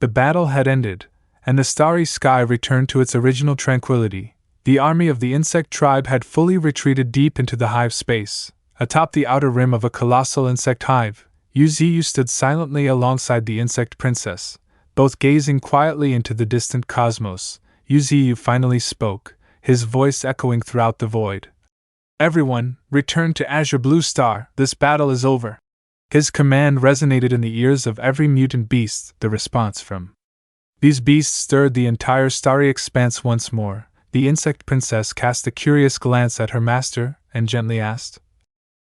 The battle had ended, and the starry sky returned to its original tranquility. The army of the insect tribe had fully retreated deep into the hive space. Atop the outer rim of a colossal insect hive, Yuziyu stood silently alongside the insect princess, both gazing quietly into the distant cosmos. Yuziyu finally spoke, his voice echoing throughout the void. "Everyone, return to Azure Blue Star, this battle is over." His command resonated in the ears of every mutant beast. The response from these beasts stirred the entire starry expanse once more. The insect princess cast a curious glance at her master and gently asked,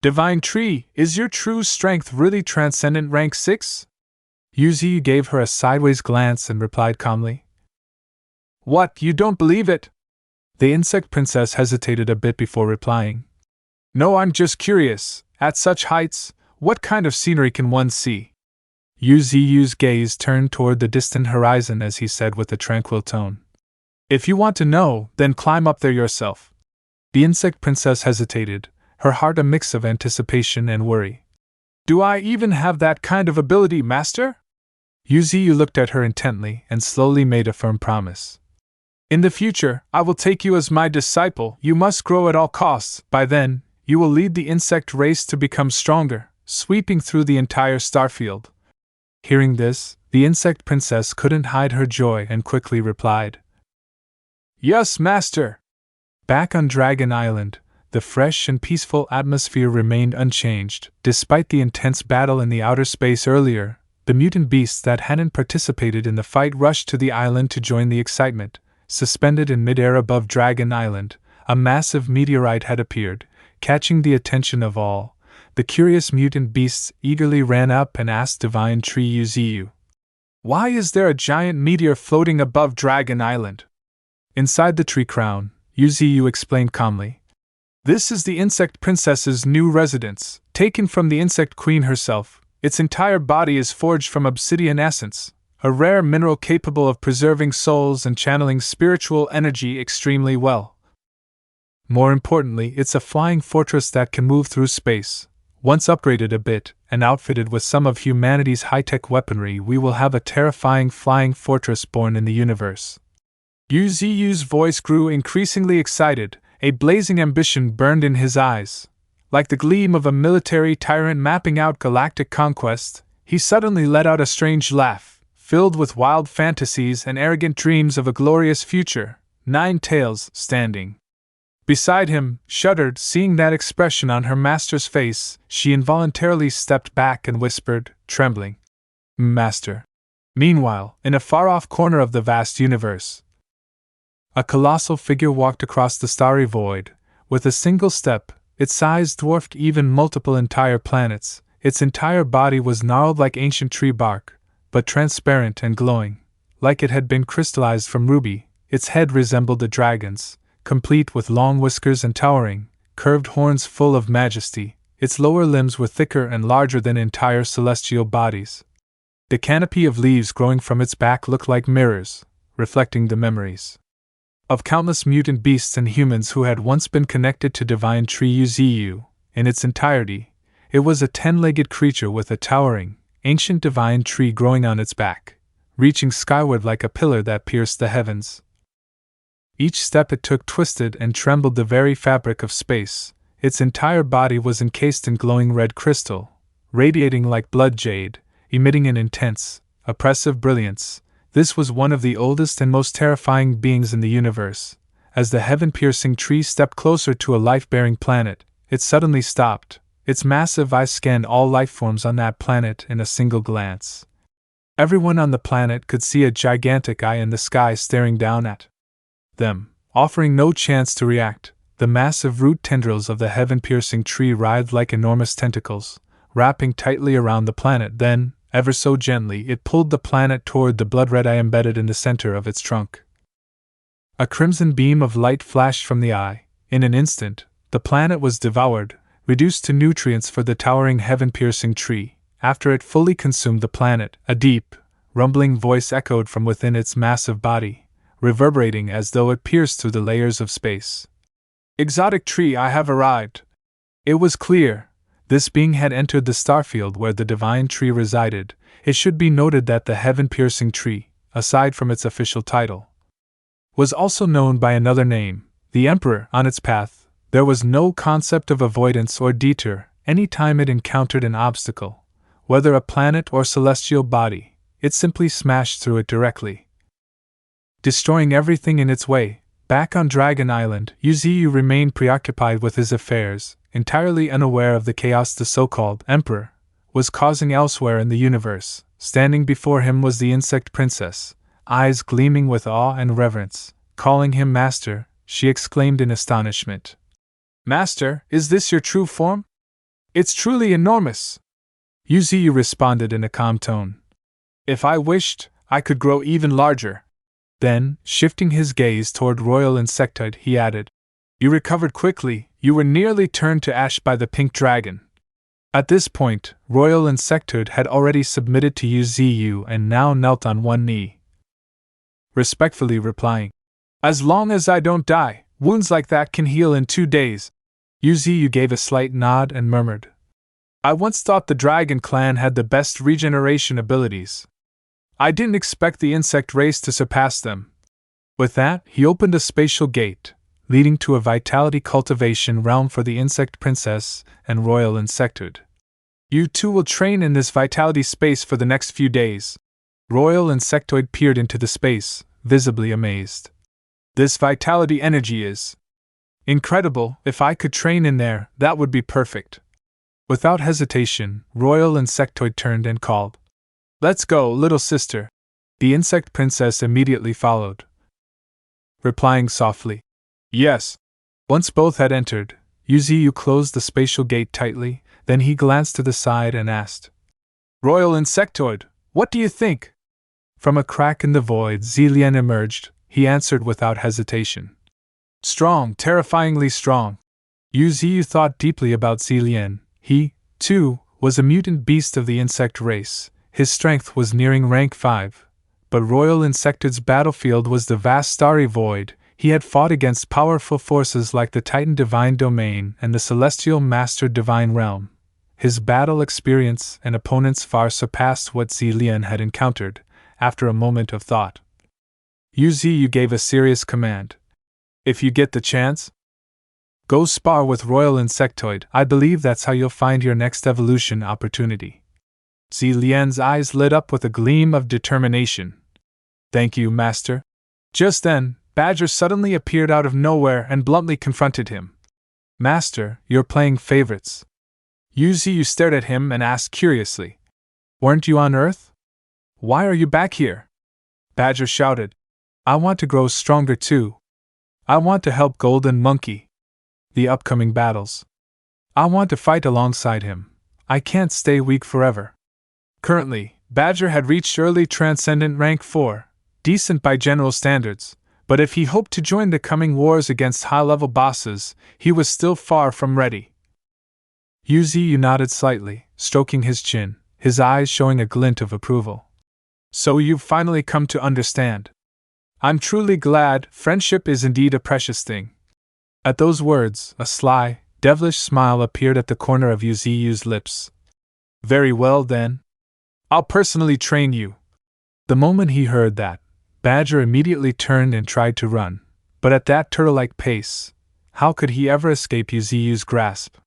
"Divine Tree, is your true strength really transcendent rank 6? Yuziyu gave her a sideways glance and replied calmly, "What, you don't believe it?" The insect princess hesitated a bit before replying, "No, I'm just curious. At such heights, what kind of scenery can one see?" Yuziyu's gaze turned toward the distant horizon as he said with a tranquil tone, "If you want to know, then climb up there yourself." The insect princess hesitated, her heart a mix of anticipation and worry. "Do I even have that kind of ability, master?" Yuziyu looked at her intently and slowly made a firm promise. "In the future, I will take you as my disciple. You must grow at all costs. By then, you will lead the insect race to become stronger, sweeping through the entire starfield." Hearing this, the insect princess couldn't hide her joy and quickly replied, "Yes, master." Back on Dragon Island, the fresh and peaceful atmosphere remained unchanged. Despite the intense battle in the outer space earlier, the mutant beasts that hadn't participated in the fight rushed to the island to join the excitement. Suspended in midair above Dragon Island, a massive meteorite had appeared, catching the attention of all. The curious mutant beasts eagerly ran up and asked Divine Tree Yuziyu, "Why is there a giant meteor floating above Dragon Island?" Inside the tree crown, Yuziyu explained calmly, "This is the insect princess's new residence, taken from the insect queen herself. Its entire body is forged from obsidian essence, a rare mineral capable of preserving souls and channeling spiritual energy extremely well. More importantly, it's a flying fortress that can move through space. Once upgraded a bit and outfitted with some of humanity's high-tech weaponry, we will have a terrifying flying fortress born in the universe." Yuziyu's voice grew increasingly excited, a blazing ambition burned in his eyes. Like the gleam of a military tyrant mapping out galactic conquest, he suddenly let out a strange laugh, filled with wild fantasies and arrogant dreams of a glorious future. Nine Tails, standing beside him, shuddered, seeing that expression on her master's face. She involuntarily stepped back and whispered, trembling, "Master." Meanwhile, in a far-off corner of the vast universe, a colossal figure walked across the starry void. With a single step, its size dwarfed even multiple entire planets. Its entire body was gnarled like ancient tree bark, but transparent and glowing, like it had been crystallized from ruby. Its head resembled a dragon's, complete with long whiskers and towering, curved horns full of majesty. Its lower limbs were thicker and larger than entire celestial bodies. The canopy of leaves growing from its back looked like mirrors, reflecting the memories of countless mutant beasts and humans who had once been connected to Divine Tree Yuziyu. In its entirety, it was a 10-legged creature with a towering, ancient divine tree growing on its back, reaching skyward like a pillar that pierced the heavens. Each step it took twisted and trembled the very fabric of space. Its entire body was encased in glowing red crystal, radiating like blood jade, emitting an intense, oppressive brilliance. This was one of the oldest and most terrifying beings in the universe. As the Heavenpiercing Tree stepped closer to a life-bearing planet, it suddenly stopped. Its massive eyes scanned all life forms on that planet in a single glance. Everyone on the planet could see a gigantic eye in the sky staring down at them, offering no chance to react. The massive root tendrils of the Heaven-piercing tree writhed like enormous tentacles, wrapping tightly around the planet. Then, ever so gently, it pulled the planet toward the blood-red eye embedded in the center of its trunk. A crimson beam of light flashed from the eye. In an instant, the planet was devoured, reduced to nutrients for the towering Heaven-piercing tree. After it fully consumed the planet, a deep, rumbling voice echoed from within its massive body, reverberating as though it pierced through the layers of space. "Exotic tree, I have arrived." It was clear. This being had entered the starfield where the divine tree resided. It should be noted that the Heaven-Piercing Tree, aside from its official title, was also known by another name, the Emperor. On its path, there was no concept of avoidance or detour. Any time it encountered an obstacle, whether a planet or celestial body, it simply smashed through it directly, destroying everything in its way. Back on Dragon Island, Yuziyu remained preoccupied with his affairs, entirely unaware of the chaos the so-called Emperor was causing elsewhere in the universe. Standing before him was the Insect Princess, eyes gleaming with awe and reverence. Calling him Master, she exclaimed in astonishment. "Master, is this your true form? It's truly enormous!" Yuziyu responded in a calm tone. "If I wished, I could grow even larger." Then, shifting his gaze toward Royal Insecttoid, he added, "You recovered quickly, you were nearly turned to ash by the pink dragon." At this point, Royal Insecttoid had already submitted to Yuziyu and now knelt on one knee, respectfully replying, "As long as I don't die, wounds like that can heal in 2 days." Yuziyu gave a slight nod and murmured, "I once thought the dragon clan had the best regeneration abilities. I didn't expect the insect race to surpass them." With that, he opened a spatial gate, leading to a vitality cultivation realm for the Insect Princess and Royal Insecttoid. "You two will train in this vitality space for the next few days." Royal Insecttoid peered into the space, visibly amazed. "This vitality energy is incredible. If I could train in there, that would be perfect." Without hesitation, Royal Insecttoid turned and called, "Let's go, little sister." The Insect Princess immediately followed, replying softly, "Yes." Once both had entered, Yuziyu closed the spatial gate tightly, then he glanced to the side and asked, "Royal Insecttoid, what do you think?" From a crack in the void Zillian emerged. He answered without hesitation, "Strong, terrifyingly strong." Yuziyu thought deeply about Zillian. He, too, was a mutant beast of the insect race. His strength was nearing rank 5. But Royal Insecttoid's battlefield was the vast starry void. He had fought against powerful forces like the Titan Divine Domain and the Celestial Master Divine Realm. His battle experience and opponents far surpassed what Zillian had encountered. After a moment of thought, Yuziyu gave a serious command. "If you get the chance, go spar with Royal Insecttoid. I believe that's how you'll find your next evolution opportunity." Zillian's eyes lit up with a gleam of determination. "Thank you, Master." Just then, Badger suddenly appeared out of nowhere and bluntly confronted him. "Master, you're playing favorites." Yuziyu stared at him and asked curiously, "Weren't you on Earth? Why are you back here?" Badger shouted, "I want to grow stronger too. I want to help Golden Monkey. The upcoming battles. I want to fight alongside him. I can't stay weak forever." Currently, Badger had reached early Transcendent rank 4, decent by general standards, but if he hoped to join the coming wars against high-level bosses, he was still far from ready. Yuziyu nodded slightly, stroking his chin, his eyes showing a glint of approval. "So you've finally come to understand. I'm truly glad. Friendship is indeed a precious thing." At those words, a sly, devilish smile appeared at the corner of Yuziyu's lips. "Very well then. I'll personally train you." The moment he heard that, Badger immediately turned and tried to run, but at that turtle-like pace, how could he ever escape Yuziyu's grasp?